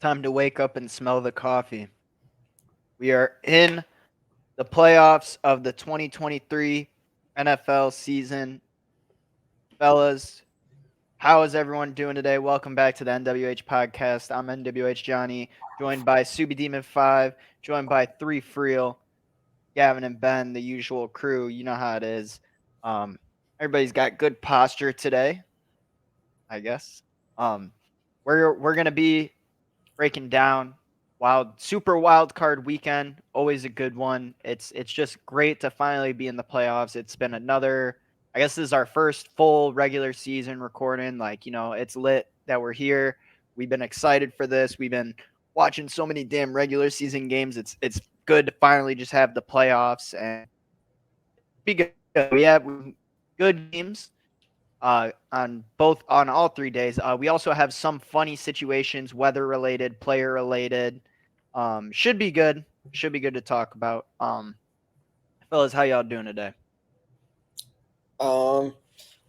Time to wake up and smell the coffee. We are in the playoffs of the 2023 NFL season. Fellas, how is everyone doing today? Welcome back to the NWH podcast. I'm NWH Johnny, joined by Subi Demon 5, joined by 3 Freel, Gavin and Ben, the usual crew. You know how it is. Um, everybody's got good posture today, I guess. Um, we're gonna be breaking down super wild card weekend. Always a good one. It's just great to finally be in the playoffs. It's been another. I guess this is our first full regular season recording. Like it's lit that we're here. We've been excited for this. We've been watching so many damn regular season games. It's good to finally just have the playoffs and be good. We have good games on all 3 days. We also have some funny situations, weather related, player related. Should be good. Should be good to talk about. Fellas, how y'all doing today? Well,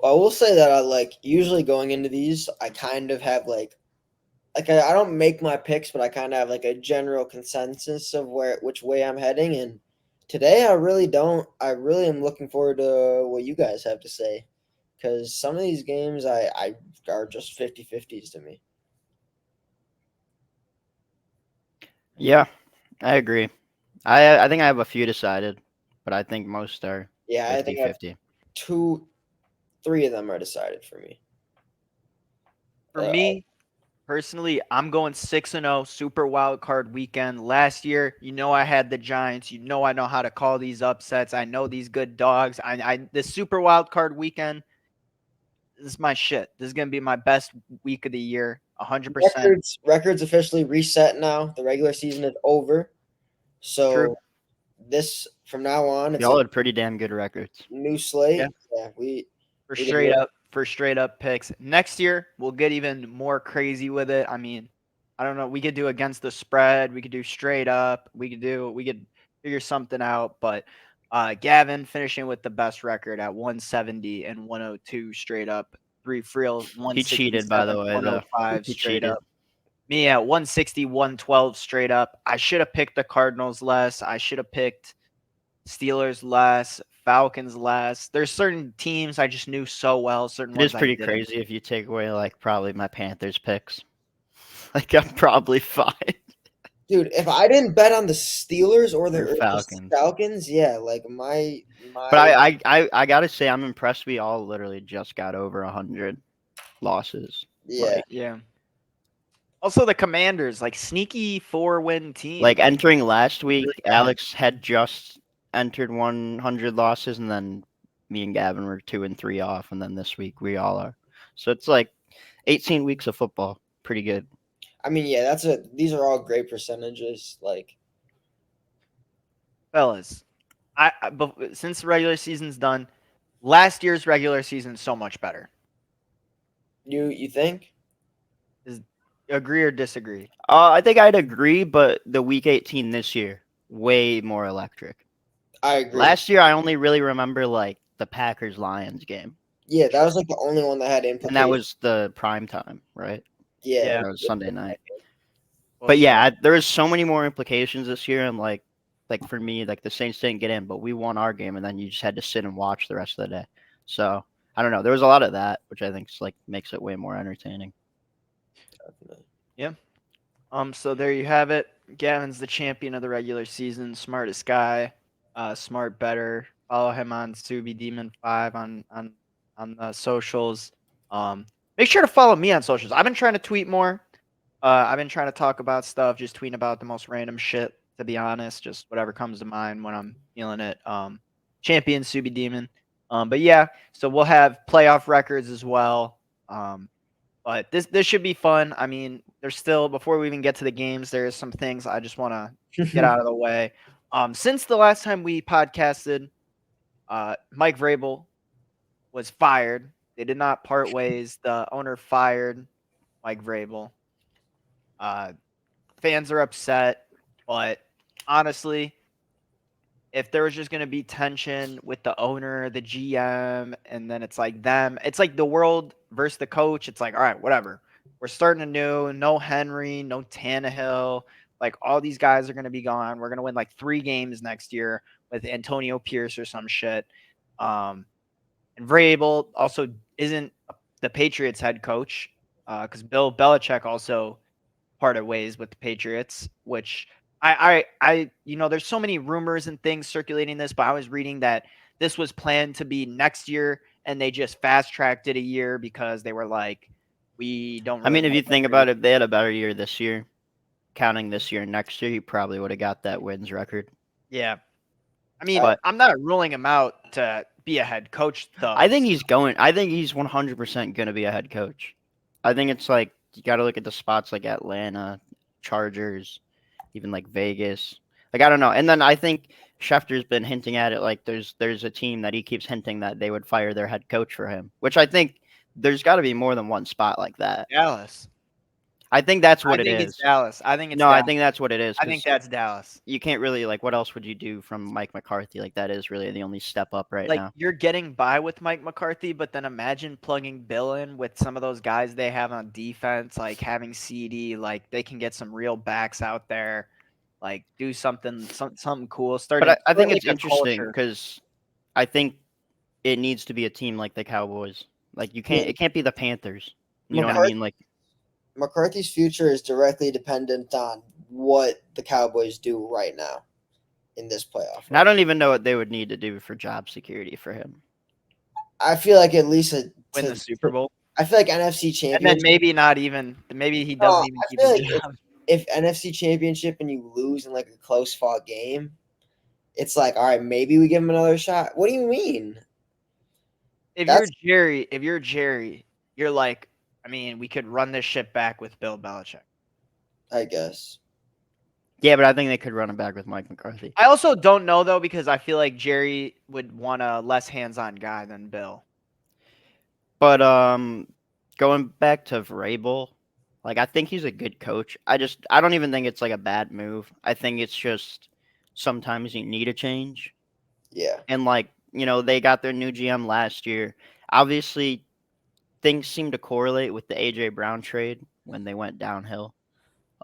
I will say that I usually going into these, I kind of have I don't make my picks, but I kind of have a general consensus of which way I'm heading. And today, I really don't. I really am looking forward to what you guys have to say, because some of these games I are just 50-50s to me. Yeah, I agree. I think I have a few decided, but I think most are Yeah, I think I have 50-50. three of them are decided for me. For me, personally, I'm going 6-0 super wild card weekend. Last year, I had the Giants. I know how to call these upsets. I know these good dogs. This super wild card weekend, this is my shit. This is gonna be my best week of the year, 100%. Records officially reset now. The regular season is over, True. so this from now on it's Y'all had pretty damn good records. new slate. Yeah. Yeah, we For we can straight up picks. Next year, we'll get even more crazy with it. I mean, I don't know. We could do against the spread. We could do straight up. We could figure something out. But Gavin finishing with the best record at 170 and 102 straight up. 3 Freel He cheated, by 167, the way, though. 105 He straight cheated. up. Me at 160, 112 straight up. I should have picked the Cardinals less. I should have picked Steelers less, Falcons less. There's certain teams I just knew so well, certain It is ones I pretty didn't. crazy if you take away probably my Panthers picks. I'm probably fine. dude. If I didn't bet on the Steelers or Or the Falcons. Falcons, yeah, But my I gotta say I'm impressed. We all literally just got over 100 losses. yeah. Yeah. Also, the Commanders, like sneaky 4-win team. Like entering last Really week, bad. Alex had just entered 100 losses, and then me and Gavin were 2 and 3 off, and then this week we all are. So it's 18 weeks of football, pretty good. I mean, yeah, these are all great percentages. Fellas, since the regular season's done, last year's regular season is so much better. You think? Agree or disagree? I think I'd agree, but the week 18 this year, way more electric. I agree. Last year, I only really remember the Packers Lions game, Yeah, that was the only one that had implications. and that was the prime time, right? yeah. That was Sunday night. Well But said. yeah, there is so many more implications this year, and for me, the Saints didn't get in, but we won our game, and then you just had to sit and watch the rest of the day. So I don't know. There was a lot of that, which I think makes it way more entertaining. Definitely. Yeah. So there you have it. Gavin's the champion of the regular season, smartest guy, smart better. Follow him on Subi Demon 5 on the socials. Make sure to follow me on socials. I've been trying to tweet more. I've been trying to talk about stuff, just tweeting about the most random shit, to be honest. Just whatever comes to mind when I'm feeling it. Champion Subi Demon. But yeah, so we'll have playoff records as well. But this should be fun. I mean, there's still, before we even get to the games, there's some things I just want to get out of the way. Since the last time we podcasted, Mike Vrabel was fired. They did not part ways. The owner fired Mike Vrabel. Fans are upset, but honestly, if there was just going to be tension with the owner, the GM, and then it's like them, it's like the world versus the coach. It's like, all right, whatever. we're starting anew. No Henry, no Tannehill. Like all these guys are going to be gone. We're going to win like 3 games next year with Antonio Pierce or some shit. And Vrabel also isn't the Patriots head coach because Bill Belichick also parted ways with the Patriots, which there's so many rumors and things circulating this, but I was reading that this was planned to be next year and they just fast tracked it a year because they were like, we don't really I mean, if know you what think we're about it, if they had a better year this year, counting this year and next year, he probably would have got that wins record. Yeah. I mean, But I'm not ruling him out to be a head coach, though. I think he's 100% going to be a head coach. I think it's like you got to look at the spots like Atlanta, Chargers, even like Vegas. Like I don't know. And then I think Schefter's been hinting at it like there's a team that he keeps hinting that they would fire their head coach for him, which I think there's got to be more than one spot like that. Dallas. I think that's I what it think it's is. Dallas. I think it's No, I Dallas. think that's what it is. I think 'Cause that's Dallas. you can't really like. What else would you do from Mike McCarthy? Like that is really the only step up right Like now. you're getting by with Mike McCarthy, but then imagine plugging Bill in with some of those guys they have on defense, like having CD, like they can get some real backs out there, like do something cool. But I think like it's a interesting culture. because I think it needs to be a team like the Cowboys. Like you can't. Yeah. It can't be the Panthers. You know what I mean? Like McCarthy's future is directly dependent on what the Cowboys do right now in this playoff. and I don't even know what they would need to do for job security for him. I feel like at least Win the Super Bowl. I feel like NFC And then Championship. maybe he doesn't even I keep feel his like job. if NFC Championship and you lose in like a close fought game, it's like, all right, maybe we give him another shot. What do you mean? If That's- you're Jerry, you're like, I mean, we could run this shit back with Bill Belichick. I guess. Yeah, but I think they could run it back with Mike McCarthy. I also don't know though because I feel like Jerry would want a less hands-on guy than Bill. But going back to Vrabel, like I think he's a good coach. I don't even think it's like a bad move. I think it's just sometimes you need a change. Yeah. And like, they got their new GM last year. Obviously, things seem to correlate with the AJ Brown trade when they went downhill.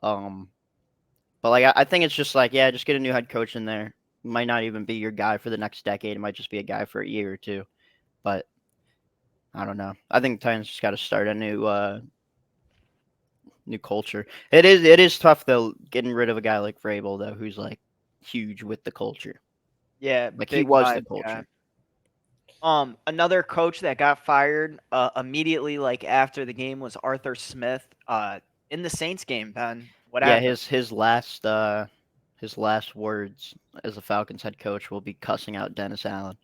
But like I think it's just like, yeah, just get a new head coach in there. Might not even be your guy for the next decade. It might just be a guy for a year or two. But I don't know. I think Titans just got to start a new culture. It is tough though getting rid of a guy like Vrabel though, who's like huge with the culture. Yeah, Like he big was time, the culture. yeah. Another coach that got fired immediately like after the game was Arthur Smith. In the Saints game, Ben. What Yeah, happened? his last words as a Falcons head coach will be cussing out Dennis Allen.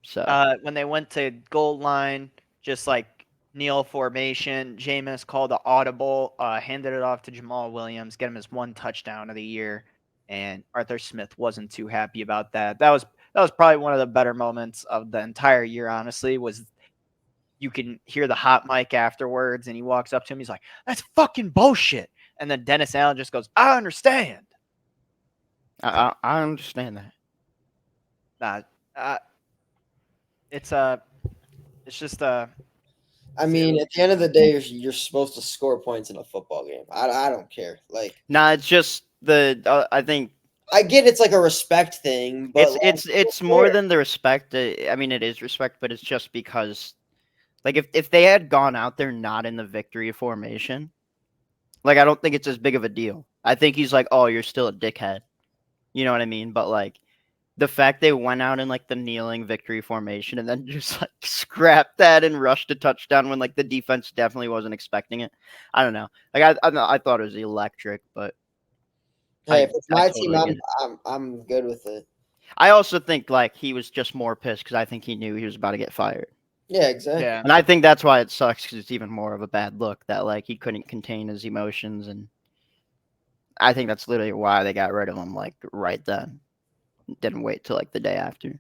So When they went to goal line, just like kneel formation, Jameis called the audible, handed it off to Jamal Williams, get him his 1 touchdown of the year, and Arthur Smith wasn't too happy about that. That was probably one of the better moments of the entire year, honestly, was you can hear the hot mic afterwards, and he walks up to him, he's like, "That's fucking bullshit." And then Dennis Allen just goes, "I understand." I understand that. Nah, it's just I mean, at the end of the day, you're supposed to score points in a football game. I don't care. Like, Nah, it's just I think I get it's like a respect thing, but it's more than the respect. I mean, it is respect, but it's just because, like, if they had gone out there not in the victory formation, like, I don't think it's as big of a deal. I think he's like, oh, you're still a dickhead. You know what I mean? But like, the fact they went out in like the kneeling victory formation and then just like scrapped that and rushed a touchdown when like the defense definitely wasn't expecting it. I don't know. Like I thought it was electric, but hey, if it's my totally team, get it. I'm good with it. I also think like he was just more pissed because I think he knew he was about to get fired. Yeah, exactly. yeah. And I think that's why it sucks because it's even more of a bad look that like he couldn't contain his emotions, and I think that's literally why they got rid of him like right then. Didn't wait till like the day after.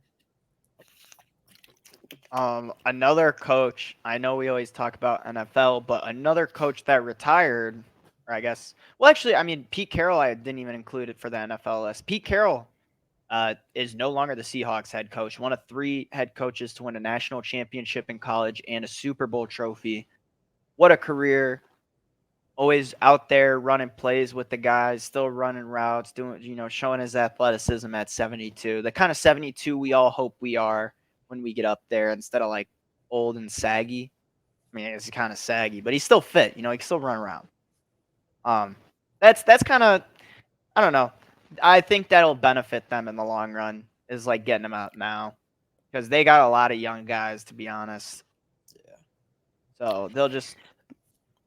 Another coach. I know we always talk about NFL, but another coach that retired, or I guess, well, actually, I mean, Pete Carroll. I didn't even include it for the NFL list. Pete Carroll is no longer the Seahawks head coach. One of 3 head coaches to win a national championship in college and a Super Bowl trophy. what a career. Always out there running plays with the guys, still running routes, doing, showing his athleticism at 72. The kind of 72 we all hope we are when we get up there instead of like old and saggy. I mean, it's kind of saggy, but he's still fit. He can still run around. That's kind of, I don't know. I think that'll benefit them in the long run. Is like getting them out now because they got a lot of young guys, to be honest. Yeah. So they'll just.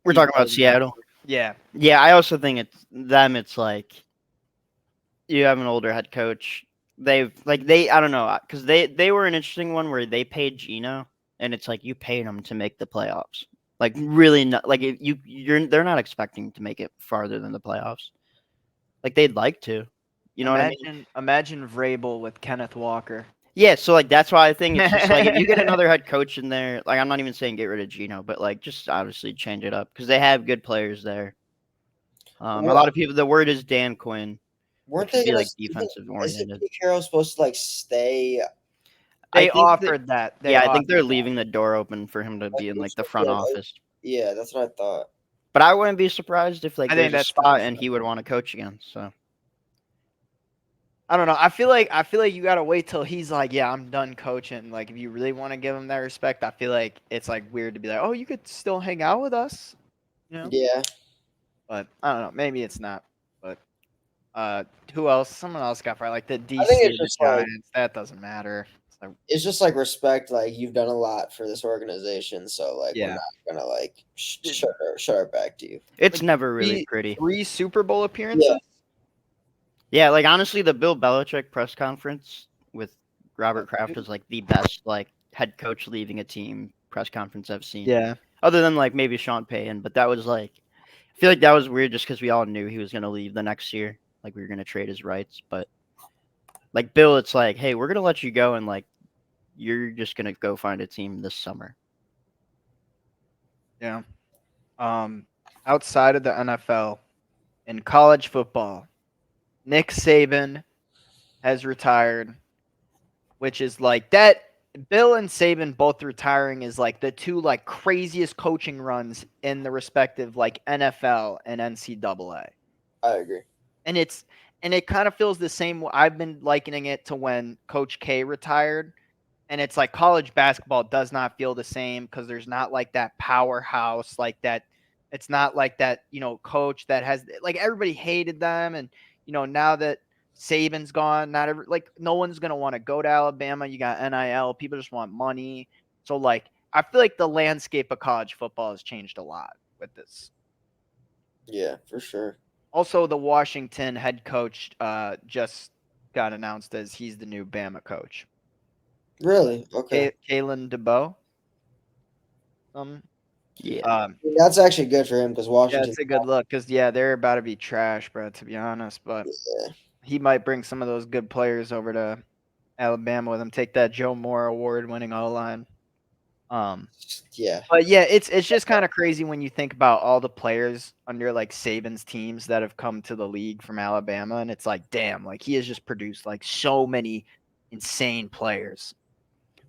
We're talking about Seattle. Yeah. Yeah, I also think it's them. It's like you have an older head coach. I don't know, because they were an interesting one where they paid Gino, and it's like you paid them to make the playoffs. Like really, not like if they're not expecting to make it farther than the playoffs. Like they'd like to, you know what I mean? Imagine Vrabel with Kenneth Walker. Yeah, so like that's why I think it's just like if you get another head coach in there, like I'm not even saying get rid of Gino, but like just obviously change it up because they have good players there. A Well, lot of people. The word is Dan Quinn, weren't which they would be gonna? like defensive Isn't oriented. Pete Carroll supposed to like stay? I They think that offered that. yeah, I think they're leaving the door open for him to Like, be in he like was the supposed to front be, like, office. yeah, that's what I thought. But I wouldn't be surprised if like I think there's a that's spot pretty and he would want to coach again. So I don't know. I feel like you gotta wait till he's like, yeah, I'm done coaching. Like, if you really want to give him that respect, I feel like it's like weird to be like, oh, you could still hang out with us, Yeah, But I don't know. Maybe it's not. But who else? Someone else got fired. Like the I think DC, it's the just like Giants. That doesn't matter. It's like, it's just like respect. Like you've done a lot for this organization, so like we're yeah. not gonna like shut our back to you. it's Like never really pretty. three Super Bowl Yeah, appearances. Yeah, like honestly, the Bill Belichick press conference with Robert Like, Kraft was like the best like head coach leaving a team press conference I've seen. yeah. Other than like maybe Sean Payton, but that was like I feel like that was weird just because we all knew he was gonna leave the next year. Like we were gonna trade his rights, but like Bill, it's like, hey, we're gonna let you go and like you're just gonna go find a team this summer. Yeah. Um, outside of the NFL, in college football, Nick Saban has retired, which is like that. Bill and Saban both retiring is like the two like craziest coaching runs in the respective like NFL and NCAA. I agree. And it kind of feels the same. I've been likening it to when Coach K retired, and it's like college basketball does not feel the same because there's not like that powerhouse like that. It's not like that, coach that has like everybody hated them, and now that Saban's gone, not every like no one's gonna want to go to Alabama. You got NIL, people just want money. So like I feel like the landscape of college football has changed a lot with this. Yeah, for sure. Also, the Washington head coach just got announced as he's the new Bama coach. Really? Okay. Kalen DeBoer. Yeah. That's actually good for him because Yeah, Washington. it's a good look because they're about to be trash, bro. To be honest, but Yeah, he might bring some of those good players over to Alabama with him. Take that Joe Moore award-winning O line. Um, yeah, but yeah, it's just kind of crazy when you think about all the players under like Saban's teams that have come to the league from Alabama, and it's like, damn, like he has just produced like so many insane players.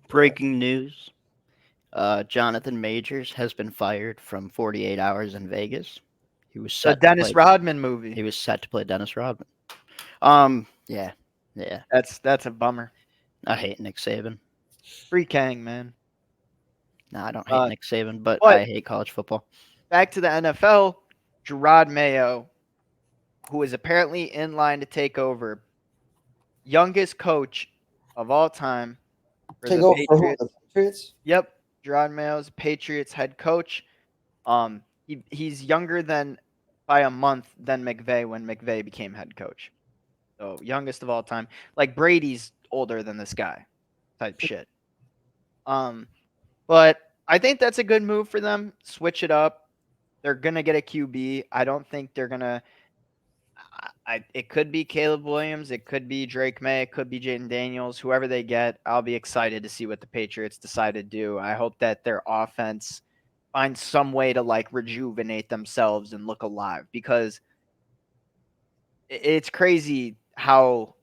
Breaking news. Jonathan Majors has been fired from 48 Hours in Vegas. He was The set to Dennis play. Rodman movie. He was set to play Dennis Rodman. Yeah. That's a bummer. I hate Nick Saban. Free Kang, man. No, I don't hate Nick Saban, but but I hate college football. back to the NFL, Gerard Mayo, who is apparently in line to take over, youngest coach of all time for take the over for who? Patriots. The Patriots? Yep, Gerard Mayo's Patriots head coach. He's younger than by a month than McVay when McVay became head coach. So youngest of all time. Like Brady's older than this guy, type shit. But I think that's a good move for them. Switch it up. They're gonna get a QB. I don't think they're gonna. It could be Caleb Williams. It could be Drake May. It could be Jaden Daniels. Whoever they get, I'll be excited to see what the Patriots decide to do. I hope that their offense finds some way to like rejuvenate themselves and look alive because it's crazy how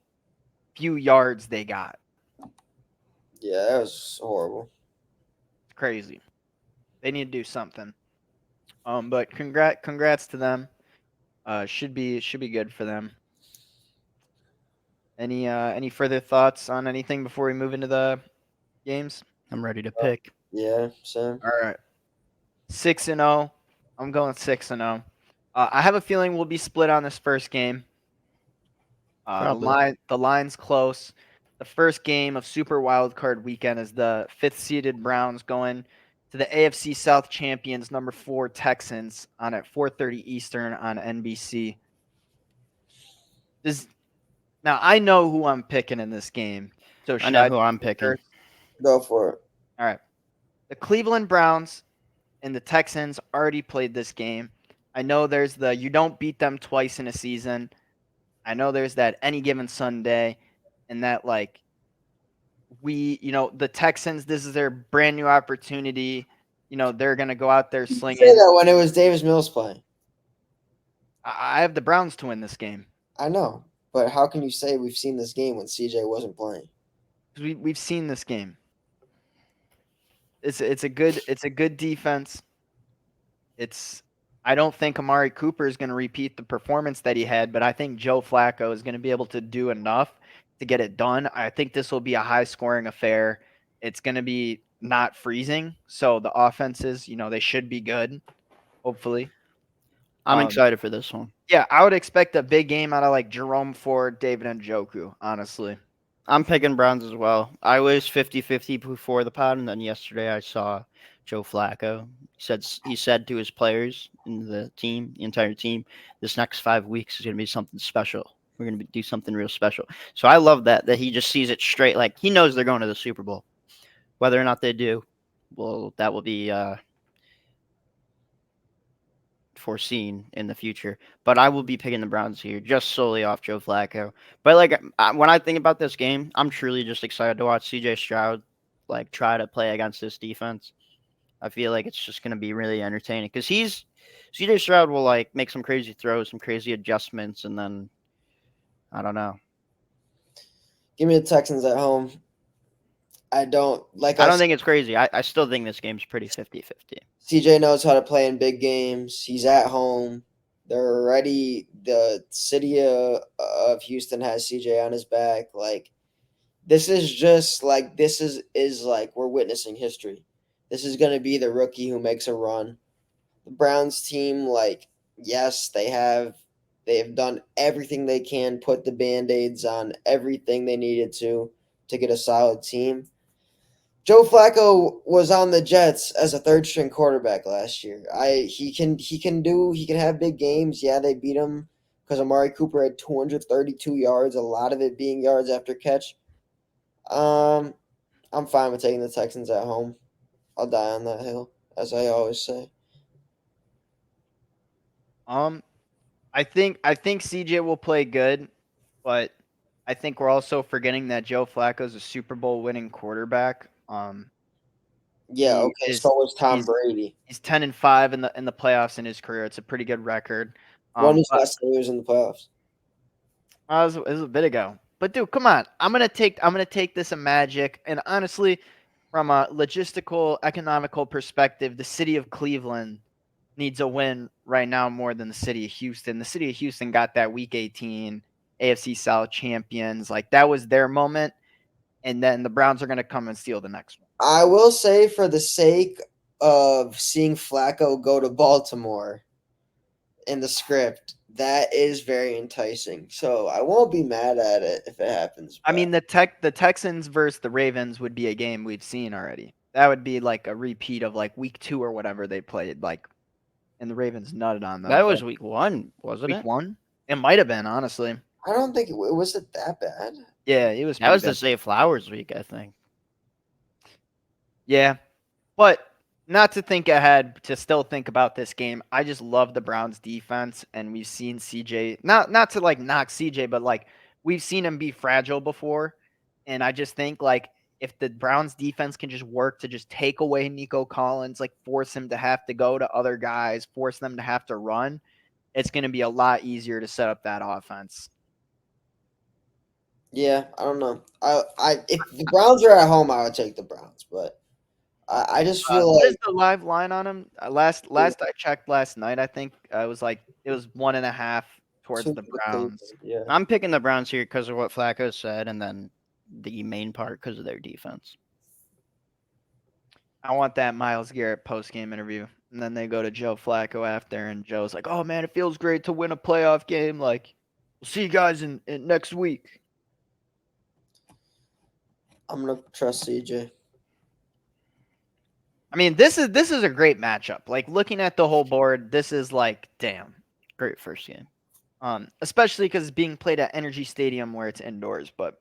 few yards they got. Yeah, that was horrible. It's crazy. They need to do something. But congrats to them. Should be good for them. Any further thoughts on anything before we move into the games? I'm ready to pick. Yeah, same. All right, 6-0. I'm going 6-0. I have a feeling we'll be split on this first game. Probably. The line's close. The first game of Super Wildcard Weekend is the fifth-seeded Browns going to the AFC South champions, number 4 Texans, on at 4:30 Eastern on NBC. Now I know who I'm picking in this game. So I should know I who I'm picking. first? Go for it. All right. The Cleveland Browns and the Texans already played this game. I know there's the you don't beat them twice in a season. I know there's that any given Sunday, and that like the Texans, this is their brand new opportunity. They're gonna go out there You say slinging. that when it was Davis Mills playing. I have the Browns to win this game. I know, but how can you say we've seen this game when CJ wasn't playing? 'Cause we've seen this game. It's a good defense. It's I don't think Amari Cooper is going to repeat the performance that he had, but I think Joe Flacco is going to be able to do enough to get it done. I think this will be a high scoring affair. It's going to be not freezing, so the offenses, they should be good, hopefully. I'm Um, excited for this one. yeah, I would expect a big game out of like Jerome Ford, David Njoku, honestly. I'm picking Browns as well. I was 50-50 before the pod, and then yesterday I saw Joe Flacco. He said to his players in the team, the entire team, this next 5 weeks is going to be something special. We're going to do something real special. So I love that he just sees it straight. Like he knows they're going to the Super Bowl. Whether or not they do, well, that will be foreseen in the future. But I will be picking the Browns here just solely off Joe Flacco. But like when I think about this game, I'm truly just excited to watch CJ Stroud like try to play against this defense. I feel like it's just going to be really entertaining because CJ Stroud will like make some crazy throws, some crazy adjustments, and then I don't know. Give me the Texans at home. I don't like. I don't think it's crazy. I still think this game's pretty 50-50. CJ knows how to play in big games. He's at home. They're already the city of Houston has CJ on his back. Like this is just like this is like we're witnessing history. This is going to be the rookie who makes a run. The Browns team, like yes, they have done everything they can, put the band-aids on everything they needed to get a solid team. Joe Flacco was on the Jets as a third string quarterback last year. He can have big games. Yeah, they beat him because Amari Cooper had 232 yards, a lot of it being yards after catch. Um, I'm fine with taking the Texans at home. I'll die on that hill, as I always say. Um, I think CJ will play good, but I think we're also forgetting that Joe Flacco's a Super Bowl winning quarterback. Yeah, He okay. is So was Tom he's Brady. he's 10-5 in the playoffs in his career. It's a pretty good record. When was But last time he was in the playoffs? it was a bit ago. But dude, come on. I'm gonna take this a magic. And honestly, from a logistical, economical perspective, the city of Cleveland needs a win right now more than the city of Houston. The city of Houston got that Week 18 AFC South champions. Like that was their moment, and then the Browns are gonna come and steal the next one. I will say, for the sake of seeing Flacco go to Baltimore in the script, that is very enticing. So I won't be mad at it if it happens. I But mean, the Texans versus the Ravens would be a game we've seen already. That would be like a repeat of like week 2 or whatever they played. Like, and the Ravens nutted on them. That But was week 1, wasn't week it? 1, it might have been honestly. I don't think was it that bad. Yeah, it was That pretty was the bad. Zay Flowers week, I think. Yeah, but not to think ahead, to still think about this game. I just love the Browns defense, and we've seen CJ not to like knock CJ, but like we've seen him be fragile before, and I just think like if the Browns defense can just work to just take away Nico Collins, like force him to have to go to other guys, force them to have to run, it's going to be a lot easier to set up that offense. Yeah, I don't know. I if the Browns are at home, I would take the Browns, but I just feel What like is the live line on him? Last I checked last night, I think it was 1.5 towards two the for the Browns. Cleveland. Yeah. I'm picking the Browns here because of what Flacco said, and then the main part because of their defense. I want that Myles Garrett post game interview, and then they go to Joe Flacco after, and Joe's like, "Oh man, it feels great to win a playoff game. Like, we'll see you guys in next week." I'm gonna trust CJ. I mean, this is a great matchup. Like looking at the whole board, this is like, damn. Great first game. Especially because it's being played at Energy Stadium where it's indoors. But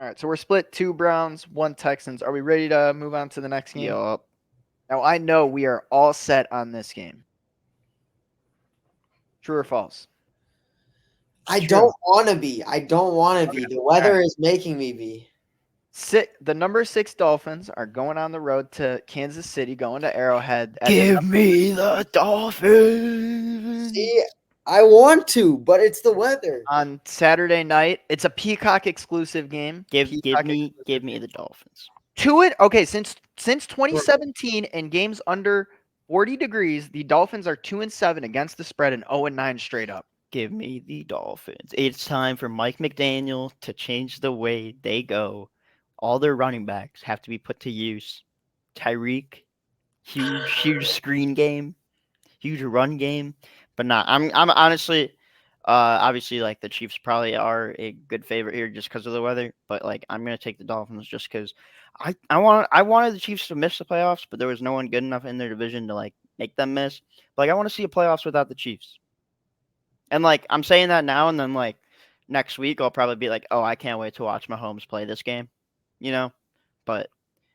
all right, so we're split 2 Browns, 1 Texans. Are we ready to move on to the next game? Yup. Now I know we are all set on this game. True or false? I True. don't want to be. I don't want to be. Okay. The weather Alright. is making me be. The number 6 Dolphins are going on the road to Kansas City, going to Arrowhead. Give me the Dolphins. See, I want to, but it's the weather. On Saturday night. It's a Peacock exclusive game. Give Peacock me exclusive. the Dolphins. To it. Okay, since 2017 in games under 40 degrees, the Dolphins are 2-7 against the spread and 0-9 straight up. Give me the Dolphins. It's time for Mike McDaniel to change the way they go. All their running backs have to be put to use. Tyreek, huge screen game, huge run game. But not. I'm honestly, obviously like the Chiefs probably are a good favorite here just because of the weather. But like I'm gonna take the Dolphins just because I wanted the Chiefs to miss the playoffs, but there was no one good enough in their division to like make them miss. But, like I want to see a playoffs without the Chiefs. And like I'm saying that now, and then like next week I'll probably be like, oh, I can't wait to watch Mahomes play this game, you know. But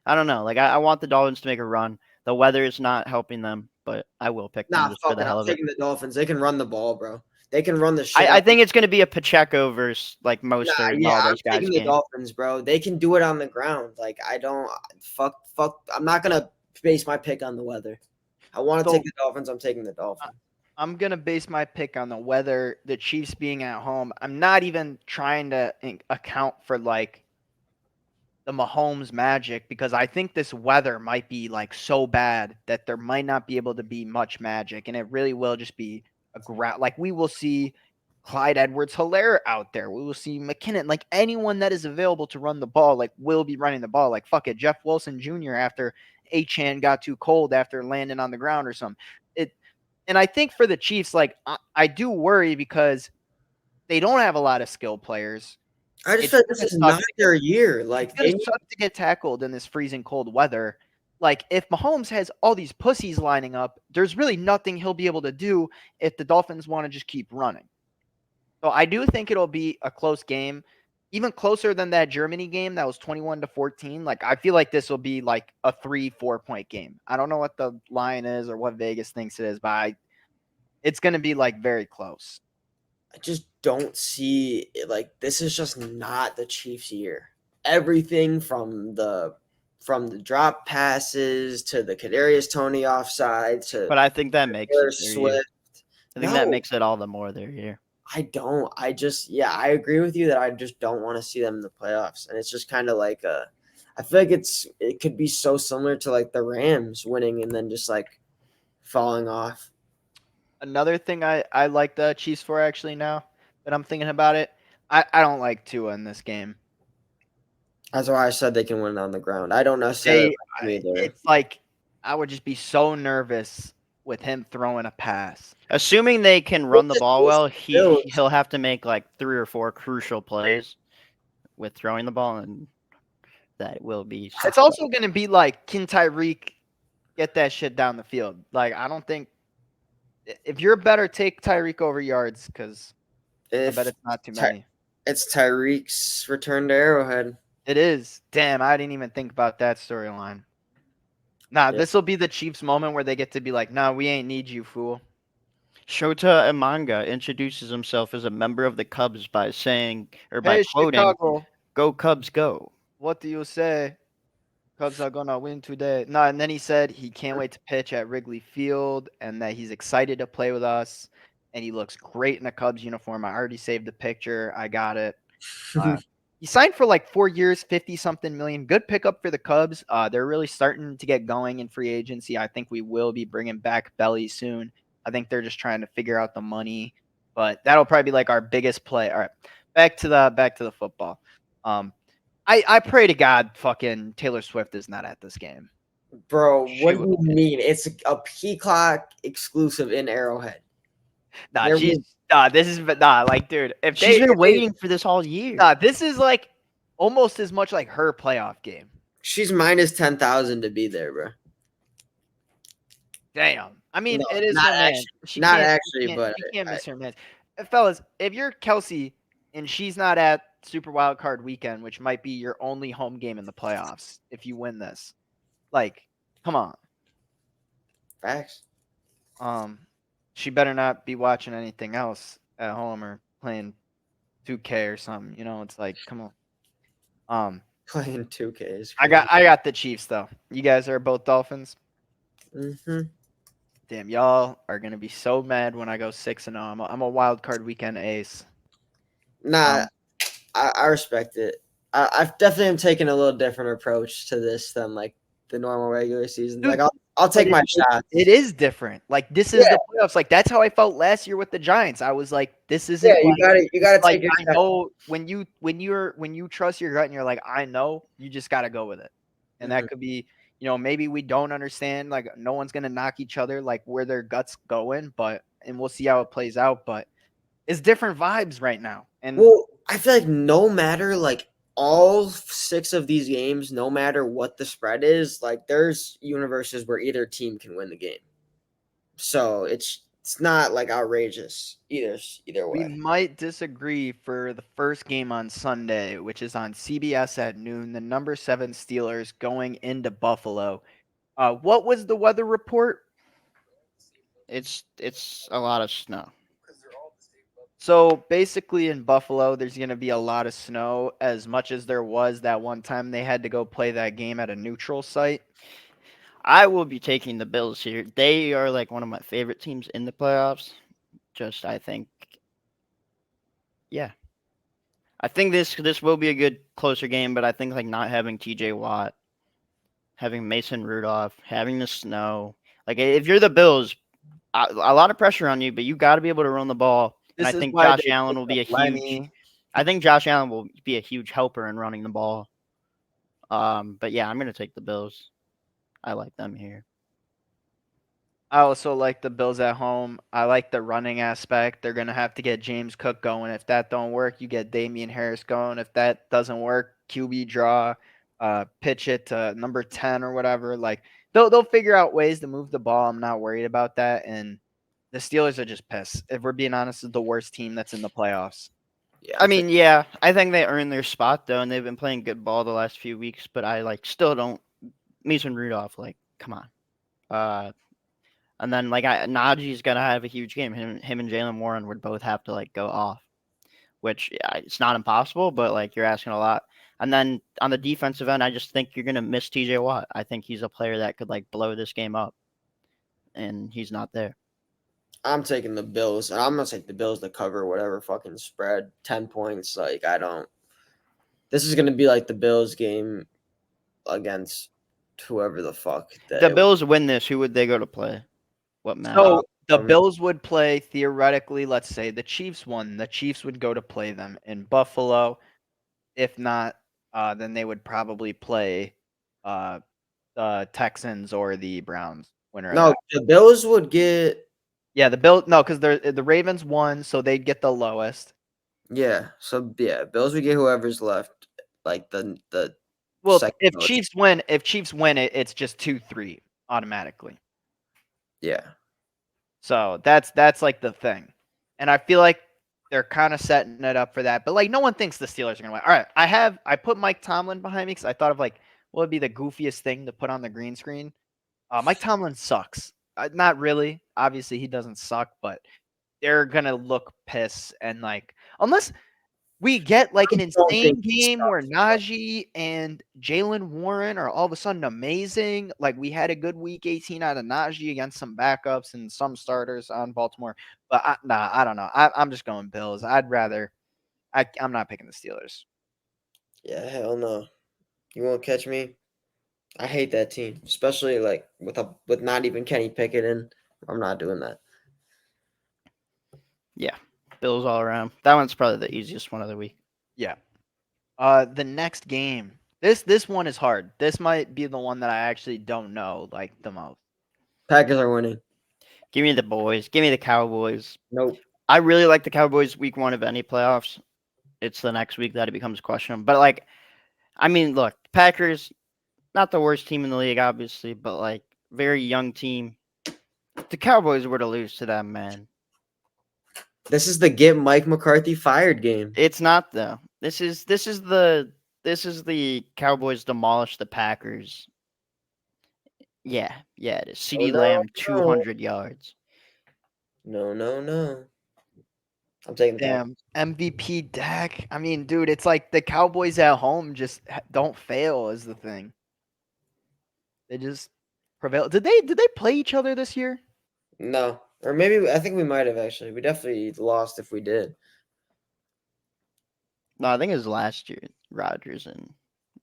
I don't know. Like I want the Dolphins to make a run. The weather is not helping them, but I will pick them Nah, just for fuck the it. I'm hell of it. taking the Dolphins. They can run the ball, bro. They can run the shit. I think it's going to be a Pacheco versus like Nah, Mostert and yeah, all I'm those guys taking the game. Dolphins, bro. They can do it on the ground. Like I don't fuck. I'm not gonna base my pick on the weather. I want to So- take the Dolphins. I'm taking the Dolphins. I'm going to base my pick on the weather, the Chiefs being at home. I'm not even trying to account for like the Mahomes magic because I think this weather might be like so bad that there might not be able to be much magic, and it really will just be like we will see Clyde Edwards-Helaire out there. We will see McKinnon, like anyone that is available to run the ball, like will be running the ball. Like fuck it, Jeff Wilson Jr. after Achan got too cold after landing on the ground or something. And I think for the Chiefs, like I do worry because they don't have a lot of skilled players. I just It's feel like this gonna is suck not to their year. Like It's gonna they suck to get tackled in this freezing cold weather. Like if Mahomes has all these pussies lining up, there's really nothing he'll be able to do if the Dolphins want to just keep running. So I do think it'll be a close game, even closer than that Germany game that was 21-14. Like I feel like this will be like a 3-4 point game. I don't know what the line is or what Vegas thinks it is, but it's going to be like very close. I just don't see like this is just not the Chiefs' year. Everything from the drop passes to the Kadarius Toney offside to But I think that makes Taylor it their year. Swift. I think that No. makes it all the more their year. I don't. I just I agree with you that I just don't want to see them in the playoffs. And it's just kind of like I feel like it could be so similar to like the Rams winning and then just like falling off. Another thing I like the Chiefs for actually now that I'm thinking about it, I don't like Tua in this game. That's why I said they can win on the ground. I don't necessarily like them either. It's like I would just be so nervous with him throwing a pass. Assuming they can run the just ball lose well, the Bills. he'll have to make like 3 or 4 crucial plays with throwing the ball, and that will be. It's also going to be like, can Tyreek get that shit down the field? Like, I don't think if you're better, take Tyreek over yards because I bet it's not too many. It's Tyreek's return to Arrowhead. It is. Damn, I didn't even think about that storyline. Nah, this will be the Chiefs moment where they get to be like, nah, we ain't need you, fool. Shota Imanga introduces himself as a member of the Cubs by saying, or by Hey, quoting, Chicago, "Go Cubs, go." what do you say? Cubs are gonna win today. No, and then he said he can't wait to pitch at Wrigley Field and that he's excited to play with us. And he looks great in a Cubs uniform. I already saved the picture. I got it. He signed for like 4 years, 50 something million. Good pickup for the Cubs. They're really starting to get going in free agency. I think we will be bringing back Belly soon. I think they're just trying to figure out the money, but that'll probably be like our biggest play. All right, back to the football. I pray to God, fucking Taylor Swift is not at this game. Bro, She what do would you be. mean? It's a Peacock exclusive in Arrowhead. Nah, There we- this is nah, like, dude, if She's they, been if they waiting for this all year. nah, this is like almost as much like her playoff game. She's minus 10,000 to be there, bro. Damn. I mean, No, it is not her man. actually. She Not can't. actually, She can't. but She can't miss her man. Fellas, if you're Kelsey and she's not at Super Wild Card Weekend, which might be your only home game in the playoffs, if you win this, like, come on. facts. She better not be watching anything else at home or playing 2K or something. You know, it's like, come on. Playing 2K is I crazy. got the Chiefs though. You guys are both Dolphins. Mm-hmm. Damn, y'all are gonna be so mad when I go 6-0. I'm a wild card weekend ace. Nah, I respect it. I've definitely am taking a little different approach to this than like the normal regular season. Dude, Like I'll take my shots. It is different. Like this is Yeah. the playoffs. Like that's how I felt last year with the Giants. I was like, this isn't Yeah, like, you gotta like take your I shot. know when you trust your gut and you're like, I know, you just gotta go with it. And that could be, maybe we don't understand. Like no one's gonna knock each other like where their guts going, and we'll see how it plays out. But it's different vibes right now. And Well, I feel like no matter like all 6 of these games, no matter what the spread is, like there's universes where either team can win the game. So it's not like outrageous either we way. might disagree for the first game on Sunday, which is on CBS at noon. The number 7 Steelers going into Buffalo. What was the weather report? It's a lot of snow. So basically, in Buffalo, there's going to be a lot of snow, as much as there was that one time they had to go play that game at a neutral site. I will be taking the Bills here. They are like one of my favorite teams in the playoffs. I think, yeah, I think this will be a good closer game. But I think like not having T.J. Watt, having Mason Rudolph, having the snow. Like if you're the Bills, a lot of pressure on you, but you got to be able to run the ball. And I This is think why Josh they Allen picked will be a up huge. Lenny. I think Josh Allen will be a huge helper in running the ball. But yeah, I'm gonna take the Bills. I like them here. I also like the Bills at home. I like the running aspect. They're gonna have to get James Cook going. If that don't work, you get Damian Harris going. If that doesn't work, QB draw, pitch it to number 10 or whatever. Like they'll figure out ways to move the ball. I'm not worried about that. And the Steelers are just pissed. If we're being honest, is the worst team that's in the playoffs. Yeah, I mean, yeah, I think they earned their spot though, and they've been playing good ball the last few weeks. But I like still don't. Mason Rudolph, like, come on. And then like Najee's gonna have a huge game. Him and Jalen Warren would both have to like go off, which yeah, it's not impossible, but like you're asking a lot. And then on the defensive end, I just think you're gonna miss T.J. Watt. I think he's a player that could like blow this game up, and he's not there. I'm taking the Bills, and I'm gonna take the Bills to cover whatever fucking spread. 10 points, like I don't. This is gonna be like the Bills game against whoever the fuck. The Bills win this. Who would they go to play? What match? So the Bills would play theoretically. Let's say the Chiefs won. The Chiefs would go to play them in Buffalo. If not, then they would probably play the Texans or the Browns. Winner of No, that. the Bills would get. Yeah, the Bill. No, because the Ravens won, so they'd get the lowest. Yeah, so yeah, Bills would get whoever's left. Like the Well, second if lowest. Chiefs win it, it's just 2-3 automatically. Yeah. So that's like the thing, and I feel like they're kind of setting it up for that. But like, no one thinks the Steelers are gonna win. All right, I put Mike Tomlin behind me because I thought of like what would be the goofiest thing to put on the green screen. Mike Tomlin sucks. Not really. Obviously, he doesn't suck, but they're gonna look pissed and like unless we get like an I don't insane think he game where sucks. Najee and Jalen Warren are all of a sudden amazing. Like we had a good week 18 out of Najee against some backups and some starters on Baltimore. But I don't know. I'm just going Bills. I'm not picking the Steelers. Yeah, hell no. You won't catch me. I hate that team, especially like with not even Kenny Pickett in. I'm not doing that. Yeah, Bills all around. That one's probably the easiest one of the week. Yeah. The next game. This one is hard. This might be the one that I actually don't know like the most. Packers are winning. Give me the boys. Give me the Cowboys. Nope. I really like the Cowboys week 1 of any playoffs. It's the next week that it becomes a question. But like, I mean, look, Packers, not the worst team in the league, obviously, but like very young team. If the Cowboys were to lose to them, man. This is the get Mike McCarthy fired game. It's not though. This is the Cowboys demolish the Packers. Yeah, it is. Oh, CeeDee no, Lamb, no. 200 yards. No, no, no. I'm taking the Packers. Damn, MVP Dak. I mean, dude, it's like the Cowboys at home just don't fail is the thing. They just prevail. Did they play each other this year? No. Or maybe I think we might have actually. We definitely lost if we did. No, I think it was last year. Rodgers and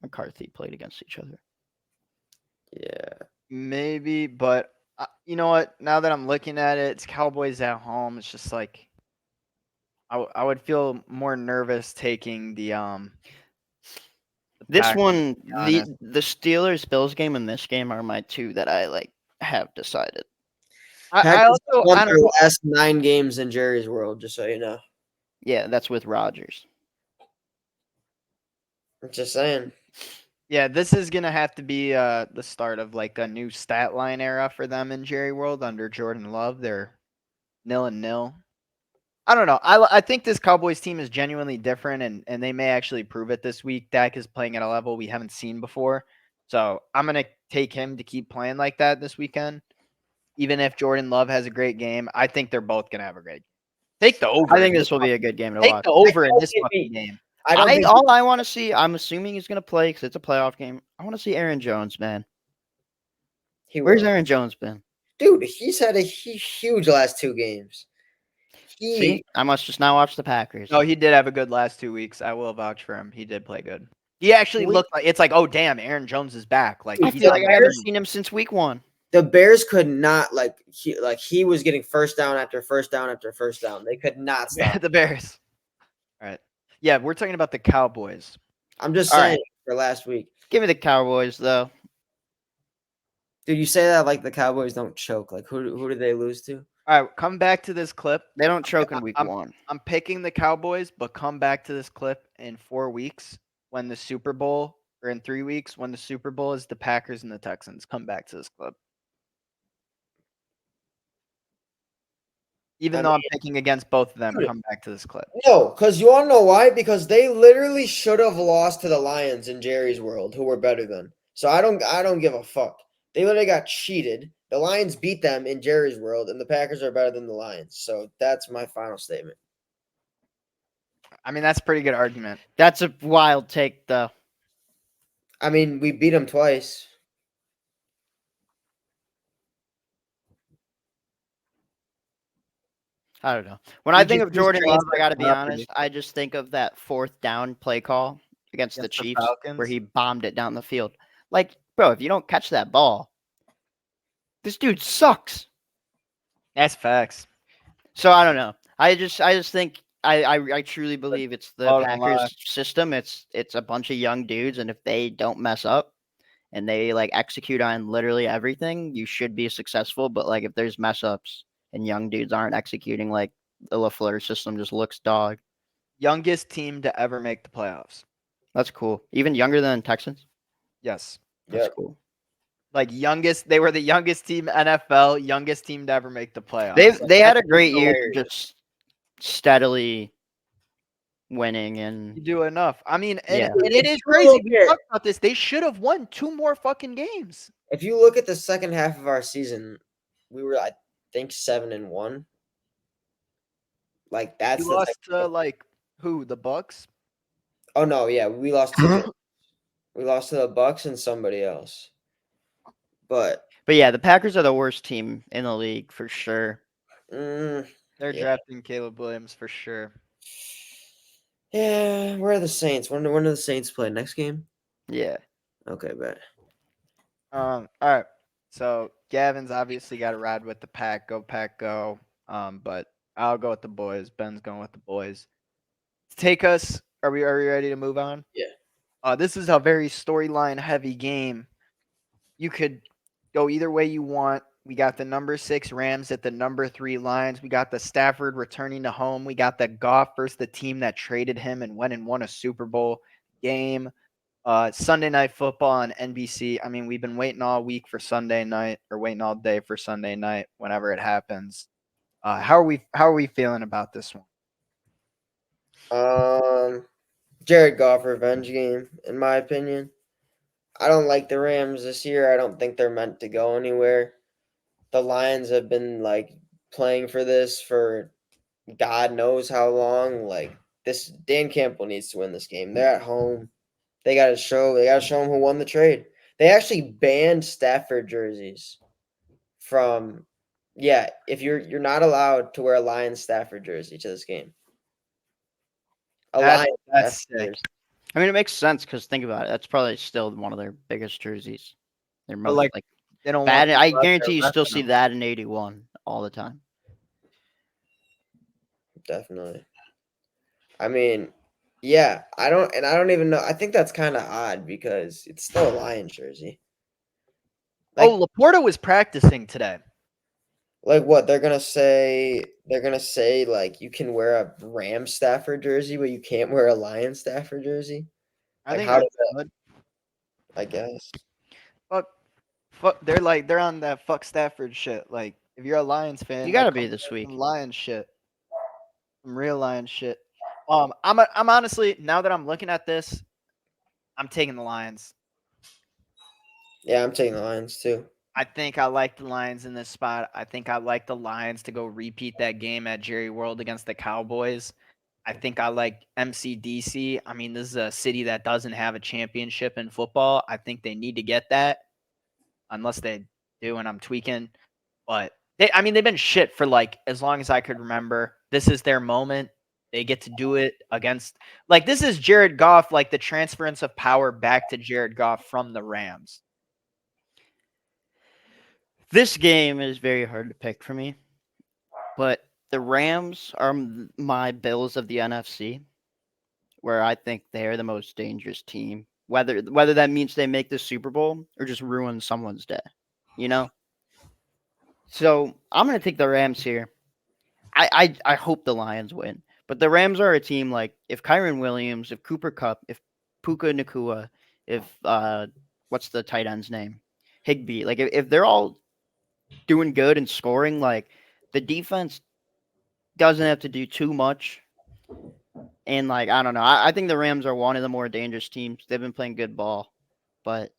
McCarthy played against each other. Yeah. Maybe, but you know what? Now that I'm looking at it, it's Cowboys at home. It's just like I would feel more nervous taking the This Packers, one, to be honest. the Steelers Bills game and this game are my two that I like have decided. I Packers also won I their don't know. last 9 games in Jerry's world, just so you know. Yeah, that's with Rodgers. I'm just saying. Yeah, this is gonna have to be the start of like a new stat line era for them in Jerry World under Jordan Love. They're 0-0. I don't know. I think this Cowboys team is genuinely different, and they may actually prove it this week. Dak is playing at a level we haven't seen before, so I'm gonna take him to keep playing like that this weekend. Even if Jordan Love has a great game, I think they're both gonna have a great. Take the over. I think in this will be a good game to Take watch. the over in don't this think fucking game. I don't think All I want to see, I'm assuming he's going to play because it's a playoff game. I want to see Aaron Jones, man. he Where's will. Aaron Jones been? Dude, he's had a huge last 2 games. See, I must just not watch the Packers. No, he did have a good last 2 weeks. I will vouch for him. He did play good. He actually looked like it's like, oh damn, Aaron Jones is back. Like I he's feel on like the I haven't move. seen him since week 1. the Bears could not he was getting first down after first down after first down. They could not stop. The Bears. All right. Yeah, we're talking about the Cowboys. I'm just All saying right. for last week. Give me the Cowboys, though. Dude, you say that like the Cowboys don't choke. Like who did they lose to? All right, come back to this clip. They don't choke in week I'm 1. I'm picking the Cowboys, but come back to this clip in 4 weeks when the Super Bowl, or in 3 weeks when the Super Bowl is the Packers and the Texans. Come back to this clip. Even though I'm picking against both of them, Dude. come back to this clip. No, because you want to know why? Because they literally should have lost to the Lions in Jerry's world, who were better than. So I don't give a fuck. They literally got cheated. The Lions beat them in Jerry's world, and the Packers are better than the Lions. So that's my final statement. I mean, that's a pretty good argument. That's a wild take, though. I mean, we beat them twice. I don't know. When I You think just of Jordan Love, I got to be property. honest, I just think of that 4th down play call against the Against the Chiefs Falcons? where he bombed it down the field. Like, bro, if you don't catch that ball, this dude sucks. That's facts. So I don't know. I just think I truly believe it's the Bottom line. Packers system. It's a bunch of young dudes, and if they don't mess up and they like execute on literally everything, you should be successful. But like if there's mess ups and young dudes aren't executing, like the LaFleur system just looks dog. Youngest team to ever make the playoffs. That's cool. Even younger than Texans. Yes. That's Yep. cool. Like youngest, they were the youngest team NFL, youngest team to ever make the playoffs. They had a That's great year, hilarious. just steadily winning You and do enough. I mean, and, Yeah. and it is If you crazy. look We at- talked about this. They should have won 2 more fucking games. If you look at the second half of our season, we were I think 7-1. Like that's You the lost type to of, like who? The Bucks. Oh no, yeah, we lost to the Bucks and somebody else. But yeah, the Packers are the worst team in the league for sure. They're Yeah. drafting Caleb Williams for sure. Yeah, where are the Saints? When do the Saints play? Next game? Yeah. Okay, bet. All right. So Gavin's obviously got to ride with the pack. Go pack, go. But I'll go with the boys. Ben's going with the boys. Take us. Are we ready to move on? Yeah. This is a very storyline heavy game. You could go either way you want. We got the number 6 Rams at the number 3 Lions. We got the Stafford returning to home. We got the Goff versus the team that traded him and went and won a Super Bowl game. Sunday Night Football on NBC. I mean, we've been waiting all week for Sunday night, or waiting all day for Sunday night. Whenever it happens, how are we feeling about this one? Jared Goff revenge game, in my opinion. I don't like the Rams this year. I don't think they're meant to go anywhere. The Lions have been like playing for this for God knows how long. Like this, Dan Campbell needs to win this game. They're at home. They got to show. They got to show him who won the trade. They actually banned Stafford jerseys from. Yeah, if you're not allowed to wear a Lions Stafford jersey to this game. A Lions That's Stafford sick. jersey. I mean, it makes sense because think about it. That's probably still one of their biggest jerseys. Their But most like, like they don't want. bad. I people out there guarantee you still repping see them. that in '81 all the time. Definitely. I mean, yeah, I don't even know. I think that's kind of odd because it's still a Lions jersey. Like, Laporta was practicing today. like what they're gonna say? They're gonna say like you can wear a Ram Stafford jersey, but you can't wear a Lion Stafford jersey. I Like, think how that's does that? good. I guess. Fuck. They're on that fuck Stafford shit. Like, if you're a Lions fan, You like, got to be come this wear week. some Lions shit, some real Lions shit. I'm honestly, now that I'm looking at this, I'm taking the Lions. Yeah, I'm taking the Lions too. I think I like the Lions in this spot. I think I like the Lions to go repeat that game at Jerry World against the Cowboys. I think I like MCDC. I mean, this is a city that doesn't have a championship in football. I think they need to get that, unless they do, and I'm tweaking. But they've been shit for like as long as I could remember. This is their moment. They get to do it against, like, this is Jared Goff, like the transference of power back to Jared Goff from the Rams. This game is very hard to pick for me, but the Rams are my Bills of the NFC, where I think they're the most dangerous team. Whether that means they make the Super Bowl or just ruin someone's day, you know. So I'm gonna take the Rams here. I hope the Lions win, but the Rams are a team like if Kyron Williams, if Cooper Kupp, if Puka Nakua, if what's the tight end's name, Higbee, like if they're all doing good and scoring, like the defense doesn't have to do too much. And like I don't know, I think the Rams are one of the more dangerous teams. They've been playing good ball, but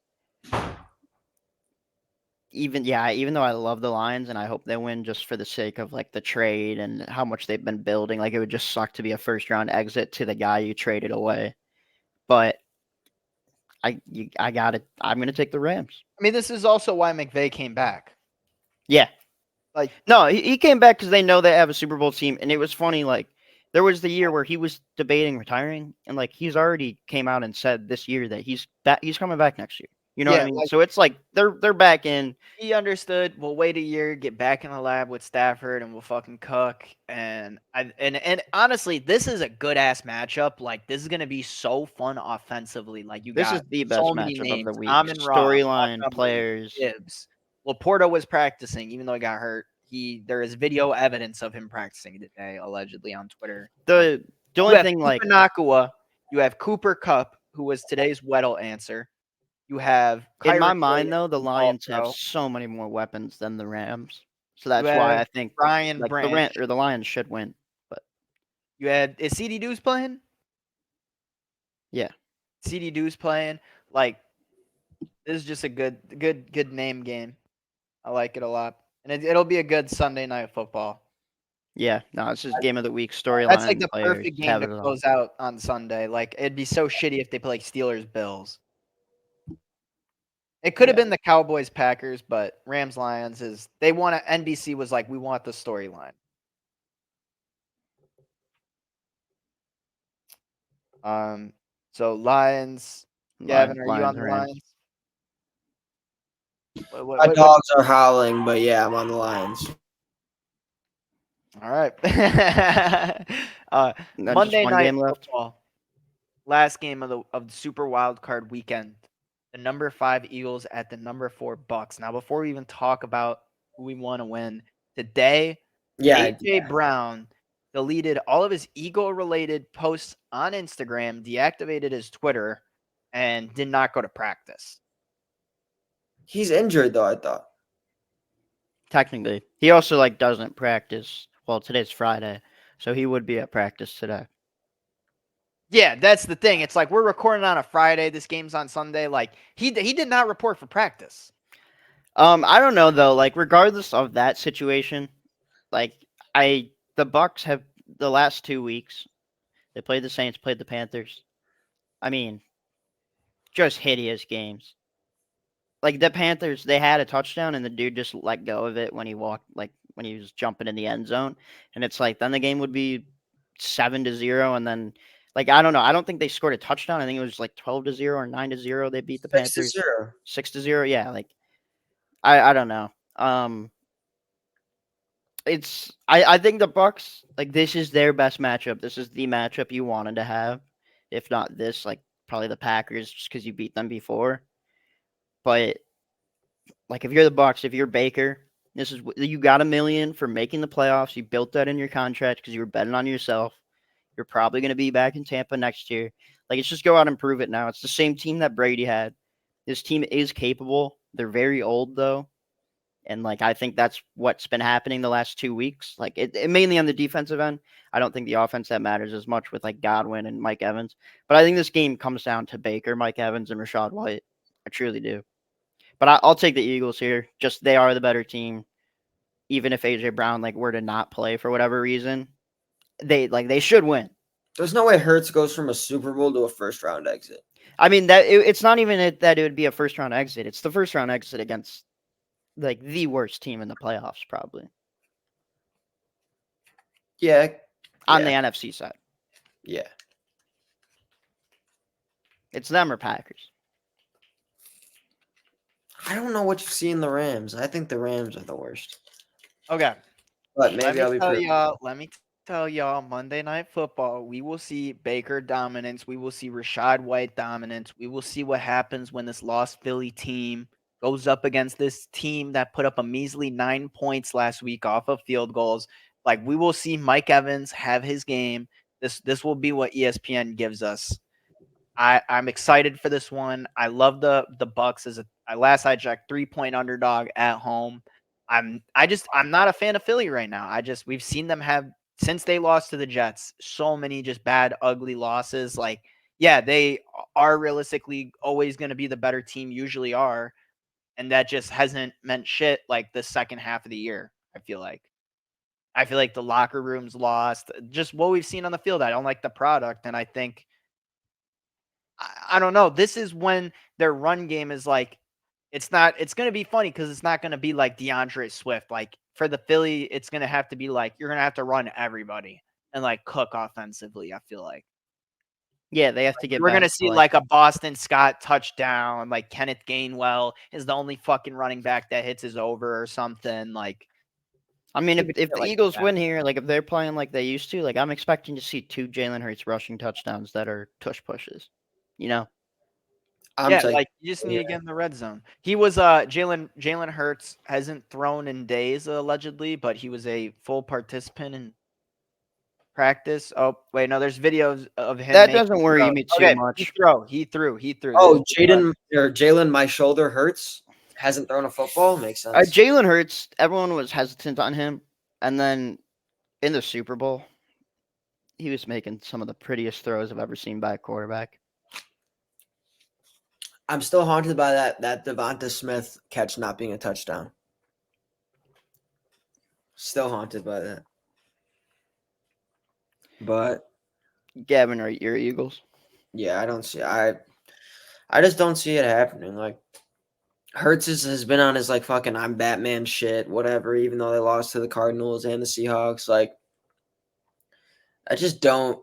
even though I love the Lions and I hope they win just for the sake of like the trade and how much they've been building, like it would just suck to be a first round exit to the guy you traded away. But I got it. I'm gonna take the Rams. I mean, this is also why McVay came back. Yeah. Like, No, he came back because they know they have a Super Bowl team, and it was funny. Like there was the year where he was debating retiring, and like he's already came out and said this year that he's coming back next year. You know what I yeah, mean? like So it's like they're back in. he understood. We'll wait a year, get back in the lab with Stafford, and we'll fucking cook. And honestly, this is a good ass matchup. Like, this is gonna be so fun offensively. Like, you This is got the so best many matchup of the names. week. Amon Ra, Storyline, Montgomery, players. Gibbs. Laporta was practicing, even though he got hurt. There is video evidence of him practicing today, allegedly on Twitter. The You only have thing like Nakua, you have Cooper Kupp, who was today's Weddle answer. You have in my Kyron mind Williams, though, the who's Lions have all-pro. so many more weapons than the Rams. So You that's why have I think Brian like Branch. the Lions should win. But You had is CD Deuce playing? yeah. CD Deuce playing. Like, this is just a good name game. I like it a lot, and it'll be a good Sunday night football. Yeah, no, it's just game of the week, That's like storyline, the players, perfect game have to it all. close out on Sunday. Like, it'd be so shitty if they play like Steelers Bills. It could have Yeah. been the Cowboys Packers, but Rams Lions is they want to. NBC was like, we want the storyline. So Lions. Gavin, are you on Lions, the Rams. Lions? My What? dogs are howling, but yeah, I'm on the Lions. All right. And then just Monday one Night game left. Football. Last game of the Super Wild Card weekend. The number 5 Eagles at the number 4 Bucks. Now, before we even talk about who we want to win today, Yeah, AJ Brown deleted all of his Eagle-related posts on Instagram, deactivated his Twitter, and did not go to practice. he's injured though. I thought. Technically, he also like doesn't practice. Well, today's Friday, so he would be at practice today. Yeah, that's the thing. It's like we're recording on a Friday. This game's on Sunday. Like he did not report for practice. I don't know though. Like regardless of that situation, like the Bucks have the last 2 weeks. They played the Saints, played the Panthers. I mean, just hideous games. Like the Panthers, they had a touchdown and the dude just let go of it when he walked, like when he was jumping in the end zone, and it's like then the game would be 7-0, and then like I don't know, I don't think they scored a touchdown. I think it was like 12-0 or 9-0. They beat the 6 to Panthers 0. 6-0. Yeah, like I don't know. I think the Bucks, like this is their best matchup. This is the matchup you wanted to have, if not this, like probably the Packers, just because you beat them before. But like if you're the Bucks, if you're Baker, this is you got $1 million for making the playoffs. You built that in your contract because you were betting on yourself. You're probably going to be back in Tampa next year. Like it's just go out and prove it now. It's the same team that Brady had. This team is capable. They're very old though. And like I think that's what's been happening the last 2 weeks. Like it mainly on the defensive end. I don't think the offense that matters as much with like Godwin and Mike Evans. But I think this game comes down to Baker, Mike Evans, and Rashad White. I truly do. But I'll take the Eagles here. Just they are the better team. Even if AJ Brown like were to not play for whatever reason, they should win. There's no way Hurts goes from a Super Bowl to a first round exit. I mean it's not even that it would be a first round exit. It's the first round exit against like the worst team in the playoffs probably Yeah. on the Yeah. NFC side. Yeah. It's them or Packers. I don't know what you see in the Rams. I think the Rams are the worst. Okay. But maybe I'll be Let me tell y'all, Monday Night Football, we will see Baker dominance. We will see Rashad White dominance. We will see what happens when this lost Philly team goes up against this team that put up a measly 9 points last week off of field goals. Like we will see Mike Evans have his game. This will be what ESPN gives us. I'm excited for this one. I love the Bucks as last I checked 3-point underdog at home. I'm not a fan of Philly right now. We've seen them have since they lost to the Jets so many just bad ugly losses. Like yeah, they are realistically always going to be the better team, usually are, and that just hasn't meant shit like the second half of the year. I feel like the locker room's lost. Just what we've seen on the field. I don't like the product, and I think I don't know. This is when their run game is like, it's going to be funny because it's not going to be like DeAndre Swift. Like for the Philly, it's going to have to be like, you're going to have to run everybody and like cook offensively. I feel like Yeah, they have to get we're going back to to see like a Boston Scott touchdown. Like Kenneth Gainwell is the only fucking running back that hits his over or something. Like, I mean, stupid if shit the like Eagles that. win here, like if they're playing like they used to, like I'm expecting to see 2 Jalen Hurts rushing touchdowns that are tush pushes. You know, I'm Yeah, taking. like you just need to get in the red zone. He was Jalen Hurts hasn't thrown in days allegedly, but he was a full participant in practice. Oh wait, no, there's videos of him that making doesn't worry throws. me too Okay, much. he threw. Oh, Jalen, my shoulder hurts. Hasn't thrown a football. Makes sense. Jalen Hurts, everyone was hesitant on him, and then in the Super Bowl, he was making some of the prettiest throws I've ever seen by a quarterback. I'm still haunted by that Devonta Smith catch not being a touchdown. Still haunted by that. But Gavin, are your Eagles? yeah, I just don't see it happening. Like Hurts has been on his like fucking I'm Batman shit, whatever, even though they lost to the Cardinals and the Seahawks. Like I just don't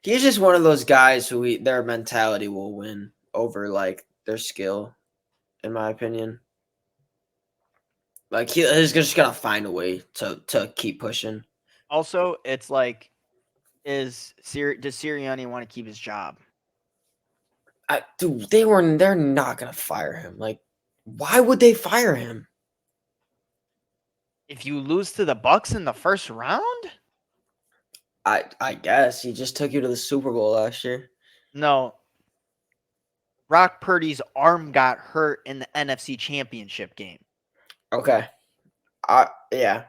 He's just one of those guys who their mentality will win over like their skill, in my opinion. Like he's just gonna find a way to keep pushing. Also, it's like, does Sirianni want to keep his job? Dude, they're not gonna fire him. Like, why would they fire him? If you lose to the Bucks in the first round? I guess he just took you to the Super Bowl last year. No. Brock Purdy's arm got hurt in the NFC Championship game. Okay. Yeah.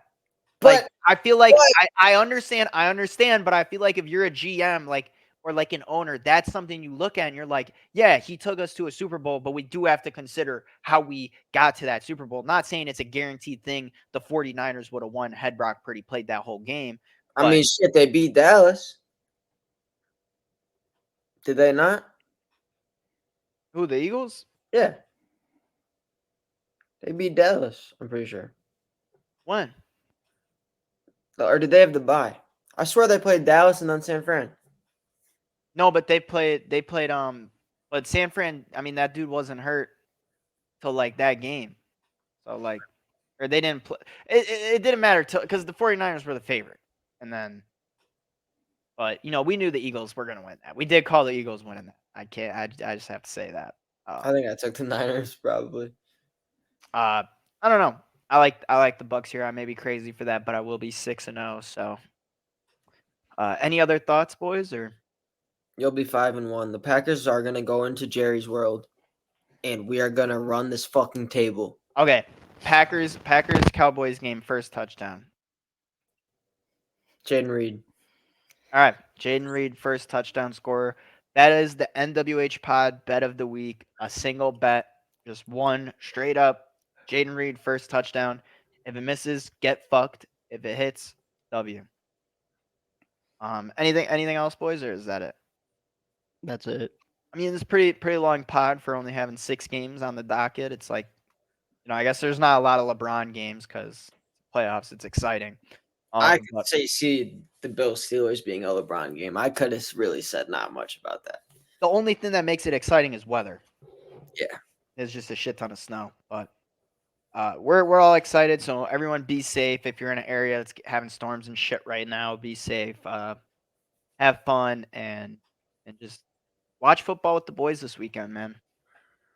Like, But I feel like I understand, but I feel like if you're a GM, like, or like an owner, that's something you look at and you're like, yeah, he took us to a Super Bowl, but we do have to consider how we got to that Super Bowl. Not saying it's a guaranteed thing the 49ers would have won had Brock Purdy played that whole game. I mean, shit, they beat Dallas. Did they not? Who, the Eagles? Yeah. They beat Dallas, I'm pretty sure. When? Or did they have the bye? I swear they played Dallas and then San Fran. No, but they played but San Fran, I mean, that dude wasn't hurt till like that game. So like, or they didn't play. It didn't matter because the 49ers were the favorite. And then, but we knew the Eagles were going to win that. We did call the Eagles winning that. I just have to say that. I think I took the Niners probably. I don't know. I like the Bucks here. I may be crazy for that, but I will be 6-0. So, any other thoughts, boys? Or You'll be 5-1. The Packers are gonna go into Jerry's world, and we are gonna run this fucking table. okay, Packers Cowboys game, first touchdown. Jaden Reed. All right, Jaden Reed, first touchdown scorer. That is the NWH Pod bet of the week. A single bet, just one straight up. Jaden Reed, first touchdown. If it misses, get fucked. If it hits, W. Anything else, boys, or is that it? That's it. I mean, it's pretty long pod for only having 6 games on the docket. It's like, I guess there's not a lot of LeBron games because playoffs. It's exciting. I could see the Bill Steelers being a LeBron game. I could have really said not much about that. The only thing that makes it exciting is weather. Yeah, there's just a shit ton of snow, but we're all excited. So everyone, be safe. If you're in an area that's having storms and shit right now, be safe. Have fun and just watch football with the boys this weekend, man.